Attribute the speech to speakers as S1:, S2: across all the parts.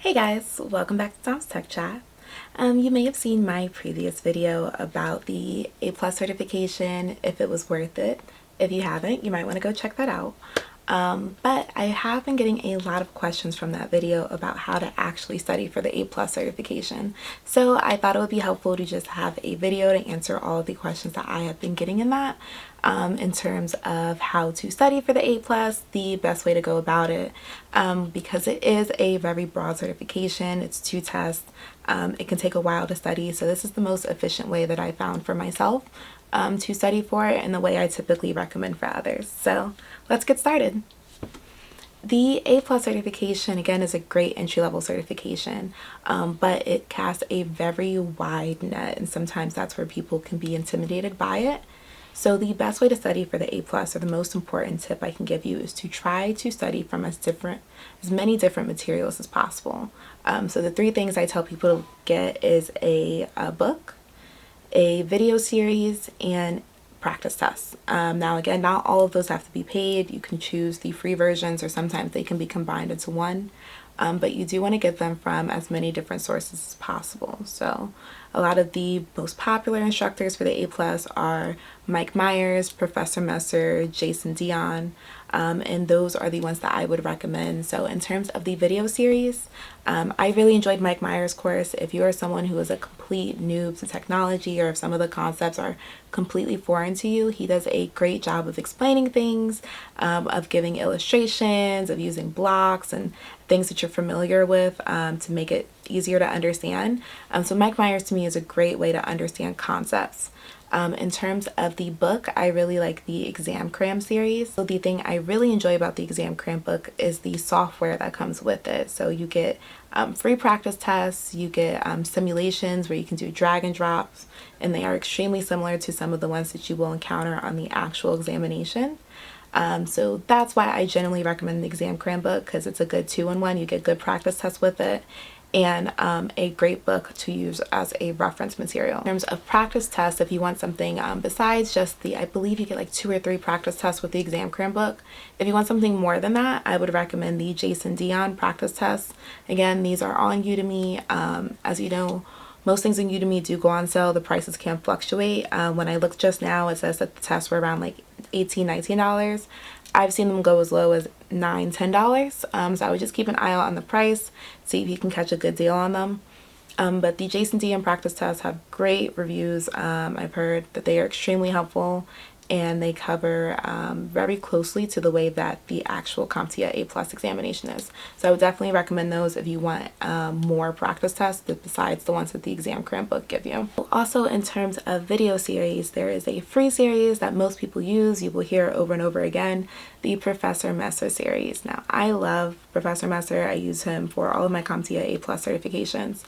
S1: Hey guys, welcome back to Tom's Tech Chat. You may have seen my previous video about the A+ certification, if it was worth it. If you haven't, you might want to go check that out. But I have been getting a lot of questions from that video about how to actually study for the A+ certification. So I thought it would be helpful to just have a video to answer all of the questions that I have been getting in that. In terms of how to study for the A+, the best way to go about it, because it is a very broad certification. It's 2 tests. It can take a while to study, so this is the most efficient way that I found for myself to study for it, and the way I typically recommend for others. So let's get started. The A+ certification, again, is a great entry-level certification, but it casts a very wide net, and sometimes that's where people can be intimidated by it. So the best way to study for the A+, or the most important tip I can give you, is to try to study from as many different materials as possible. So the 3 things I tell people to get is a book, a video series, and practice tests. Now again, not all of those have to be paid. You can choose the free versions, or sometimes they can be combined into one. But you do want to get them from as many different sources as possible. So a lot of the most popular instructors for the A+ are Meyers, Professor Messer, Jason Dion, and those are the ones that I would recommend. So in terms of the video series, I really enjoyed Meyers' course. If you are someone who is a complete noob to technology, or if some of the concepts are completely foreign to you, he does a great job of explaining things, of giving illustrations, of using blocks and things that you're familiar with to make it easier to understand. So Meyers to me is a great way to understand concepts. In terms of the book, I really like the Exam Cram series. So the thing I really enjoy about the Exam Cram book is the software that comes with it. So you get free practice tests, you get simulations where you can do drag and drops, and they are extremely similar to some of the ones that you will encounter on the actual examination. So that's why I generally recommend the Exam Cram book, because it's a good 2-in-1. You get good practice tests with it, and a great book to use as a reference material. In terms of practice tests, if you want something besides just I believe you get like 2 or 3 practice tests with the Exam Cram book. If you want something more than that, I would recommend the Jason Dion practice tests. Again, these are on Udemy. As you know, most things in Udemy do go on sale. The prices can fluctuate. When I looked just now, it says that the tests were around like $18, $19. I've seen them go as low as $9, $10. So I would just keep an eye out on the price, see if you can catch a good deal on them. But the Jason Dion practice tests have great reviews. I've heard that they are extremely helpful, and they cover very closely to the way that the actual CompTIA A+ examination is. So I would definitely recommend those if you want more practice tests besides the ones that the Exam Cram book give you. Also, in terms of video series, there is a free series that most people use. You will hear over and over again, the Professor Messer series. Now, I love Professor Messer. I use him for all of my CompTIA A+ certifications.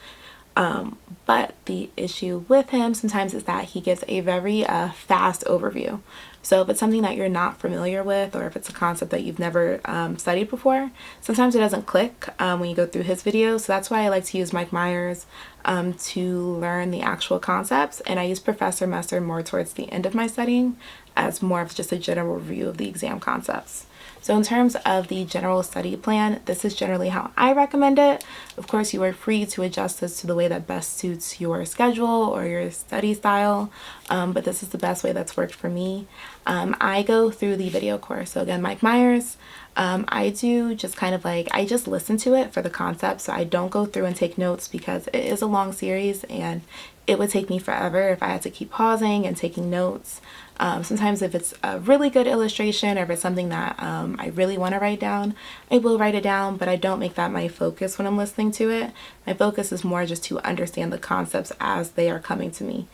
S1: But the issue with him sometimes is that he gives a very fast overview. So if it's something that you're not familiar with, or if it's a concept that you've never studied before, sometimes it doesn't click when you go through his videos. So that's why I like to use Meyers to learn the actual concepts, and I use Professor Messer more towards the end of my studying as more of just a general review of the exam concepts. So in terms of the general study plan, this is generally how I recommend it. Of course, you are free to adjust this to the way that best suits your schedule or your study style, but this is the best way that's worked for me. I go through the video course. So again, Meyers, I do just kind of like, I just listen to it for the concept, so I don't go through and take notes, because it is a long series and it would take me forever if I had to keep pausing and taking notes. Sometimes if it's a really good illustration, or if it's something that I really want to write down, I will write it down, but I don't make that my focus when I'm listening to it. My focus is more just to understand the concepts as they are coming to me,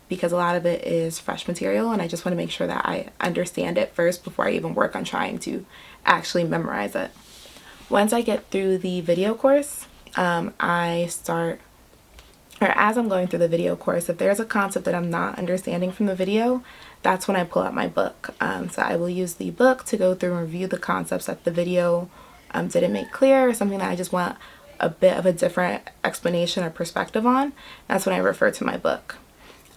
S1: because a lot of it is fresh material, and I just want to make sure that I understand it first before I even work on trying to actually memorize it. Once I get through the video course, as I'm going through the video course, if there's a concept that I'm not understanding from the video, that's when I pull out my book. So I will use the book to go through and review the concepts that the video didn't make clear, or something that I just want a bit of a different explanation or perspective on. That's when I refer to my book.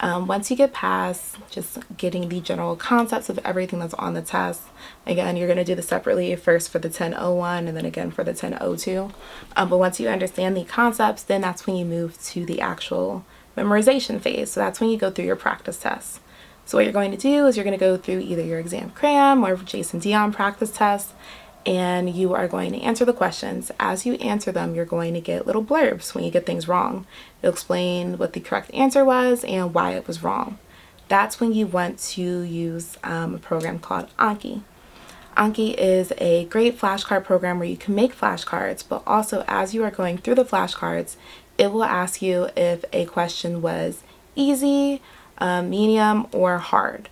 S1: Once you get past just getting the general concepts of everything that's on the test, again, you're going to do this separately, first for the 1001 and then again for the 1002. But once you understand the concepts, then that's when you move to the actual memorization phase. So that's when you go through your practice tests. So what you're going to do is you're going to go through either your exam cram or Jason Dion practice test, and you are going to answer the questions. As you answer them, you're going to get little blurbs when you get things wrong. It'll explain what the correct answer was and why it was wrong. That's when you want to use a program called Anki. Anki is a great flashcard program where you can make flashcards, but also as you are going through the flashcards, it will ask you if a question was easy, medium, or hard.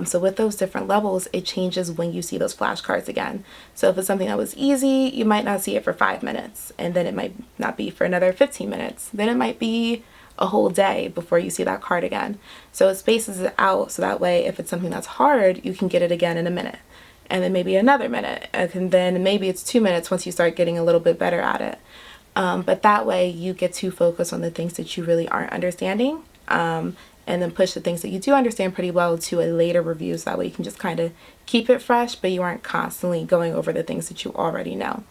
S1: So with those different levels, it changes when you see those flashcards again. So if it's something that was easy, you might not see it for 5 minutes, and then it might not be for another 15 minutes. Then it might be a whole day before you see that card again. So it spaces it out so that way if it's something that's hard, you can get it again in a minute, and then maybe another minute, and then maybe it's 2 minutes once you start getting a little bit better at it. But that way you get to focus on the things that you really aren't understanding, and then push the things that you do understand pretty well to a later review, so that way you can just kind of keep it fresh, but you aren't constantly going over the things that you already know.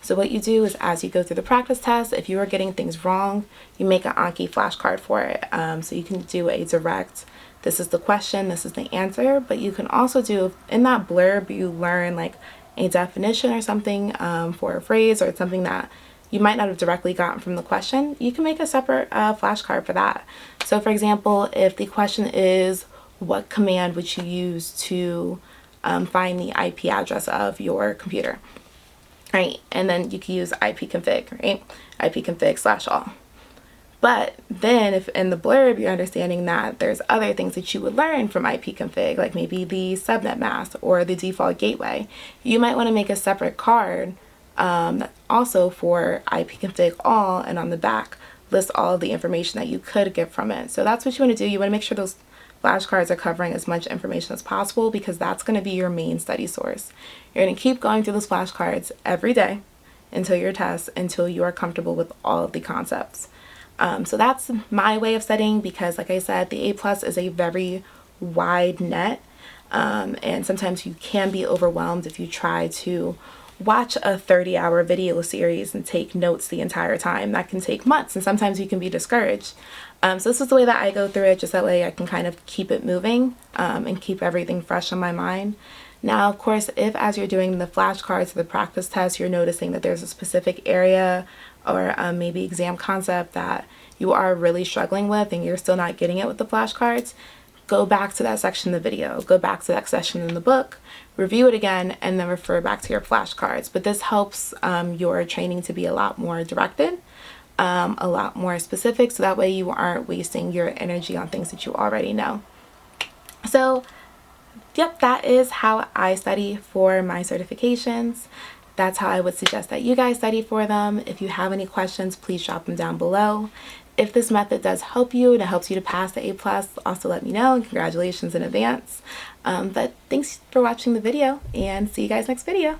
S1: So what you do is as you go through the practice test, if you are getting things wrong, you make an Anki flashcard for it. So you can do a direct, this is the question, this is the answer, but you can also do, in that blurb, you learn like a definition or something for a phrase or something that you might not have directly gotten from the question. You can make a separate flashcard for that. So for example, if the question is, what command would you use to find the IP address of your computer, right? And then you can use ipconfig, right? ipconfig/all. But then if in the blurb you're understanding that there's other things that you would learn from ipconfig, like maybe the subnet mask or the default gateway, you might want to make a separate card also for ipconfig all, and on the back list all of the information that you could get from it. So that's what you want to do. You want to make sure those flashcards are covering as much information as possible, because that's going to be your main study source. You're going to keep going through those flashcards every day until your test, until you are comfortable with all of the concepts. So that's my way of studying, because like I said, the A+ is a very wide net, and sometimes you can be overwhelmed if you try to watch a 30-hour video series and take notes the entire time. That can take months, and sometimes you can be discouraged. So this is the way that I go through it, just that way I can kind of keep it moving and keep everything fresh on my mind. Now, of course, if as you're doing the flashcards or the practice test, you're noticing that there's a specific area or maybe exam concept that you are really struggling with and you're still not getting it with the flashcards, go back to that section of the video, go back to that section in the book, review it again, and then refer back to your flashcards. But this helps your training to be a lot more directed, a lot more specific, so that way you aren't wasting your energy on things that you already know. So, yep, that is how I study for my certifications. That's how I would suggest that you guys study for them. If you have any questions, please drop them down below. If this method does help you and it helps you to pass the A+, also let me know, and congratulations in advance. But thanks for watching the video, and see you guys next video.